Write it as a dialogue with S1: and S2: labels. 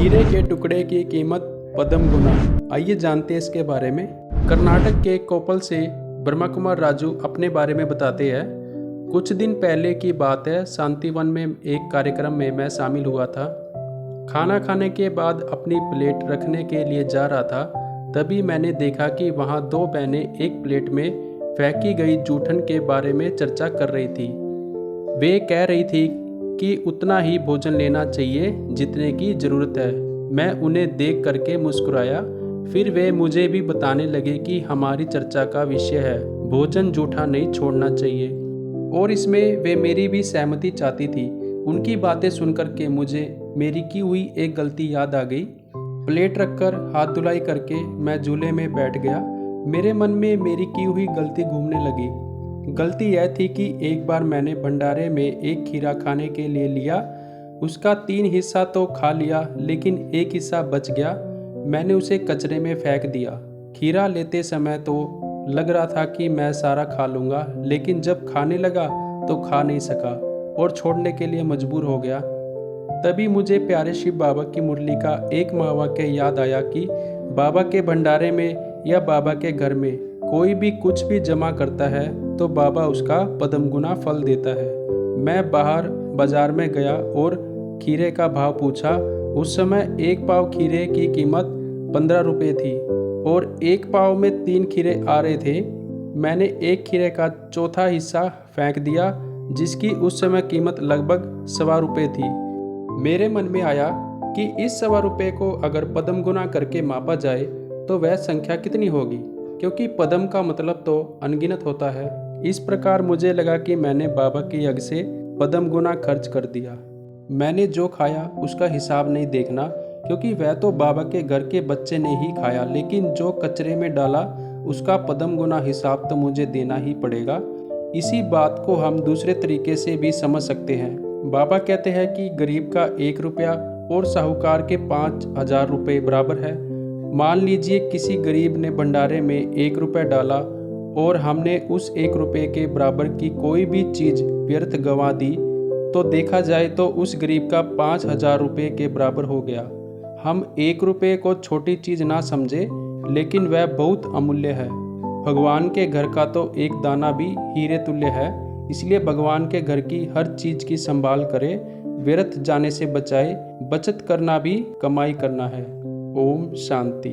S1: हीरे के टुकड़े की कीमत पद्म गुना। आइए जानते हैं इसके बारे में। कर्नाटक के कोप्पल से ब्रह्मा कुमार राजू अपने बारे में बताते हैं। कुछ दिन पहले की बात है, शांतिवन में एक कार्यक्रम में मैं शामिल हुआ था। खाना खाने के बाद अपनी प्लेट रखने के लिए जा रहा था, तभी मैंने देखा कि वहाँ दो बहनें एक प्लेट में फेंकी गई जूठन के बारे में चर्चा कर रही थी। वे कह रही थी कि उतना ही भोजन लेना चाहिए जितने की ज़रूरत है। मैं उन्हें देख करके मुस्कुराया। फिर वे मुझे भी बताने लगे कि हमारी चर्चा का विषय है भोजन जूठा नहीं छोड़ना चाहिए, और इसमें वे मेरी भी सहमति चाहती थी। उनकी बातें सुनकर के मुझे मेरी की हुई एक गलती याद आ गई। प्लेट रखकर हाथ धुलाई करके मैं झूले में बैठ गया। मेरे मन में मेरी की हुई गलती घूमने लगी। गलती यह थी कि एक बार मैंने भंडारे में एक खीरा खाने के लिए लिया। उसका 3 हिस्सा तो खा लिया, लेकिन एक हिस्सा बच गया। मैंने उसे कचरे में फेंक दिया। खीरा लेते समय तो लग रहा था कि मैं सारा खा लूँगा, लेकिन जब खाने लगा तो खा नहीं सका और छोड़ने के लिए मजबूर हो गया। तभी मुझे प्यारे शिव बाबा की मुरली का एक महावाक्य याद आया कि बाबा के भंडारे में या बाबा के घर में कोई भी कुछ भी जमा करता है तो बाबा उसका पद्म गुना फल देता है। मैं बाहर बाजार में गया और खीरे का भाव पूछा। उस समय एक पाव खीरे की कीमत 15 रुपये थी और एक पाव में 3 खीरे आ रहे थे। मैंने एक खीरे का चौथा हिस्सा फेंक दिया, जिसकी उस समय कीमत लगभग 1.25 रुपये थी। मेरे मन में आया कि इस 1.25 रुपये को अगर पद्म गुना करके मापा जाए तो वह संख्या कितनी होगी, क्योंकि पद्म का मतलब तो अनगिनत होता है। इस प्रकार मुझे लगा कि मैंने बाबा के यज्ञ से पद्म गुना खर्च कर दिया। मैंने जो खाया उसका हिसाब नहीं देखना, क्योंकि वह तो बाबा के घर के बच्चे ने ही खाया, लेकिन जो कचरे में डाला उसका पद्म गुना हिसाब तो मुझे देना ही पड़ेगा। इसी बात को हम दूसरे तरीके से भी समझ सकते हैं। बाबा कहते हैं कि गरीब का 1 रुपया और साहूकार के 5,000 रुपये बराबर है। मान लीजिए किसी गरीब ने भंडारे में 1 रुपया डाला और हमने उस 1 रुपये के बराबर की कोई भी चीज़ व्यर्थ गंवा दी, तो देखा जाए तो उस गरीब का 5,000 रुपये के बराबर हो गया। हम 1 रुपये को छोटी चीज़ ना समझे, लेकिन वह बहुत अमूल्य है। भगवान के घर का तो एक दाना भी हीरे तुल्य है। इसलिए भगवान के घर की हर चीज़ की संभाल करें, व्यर्थ जाने से बचाए। बचत करना भी कमाई करना है। ओम शांति।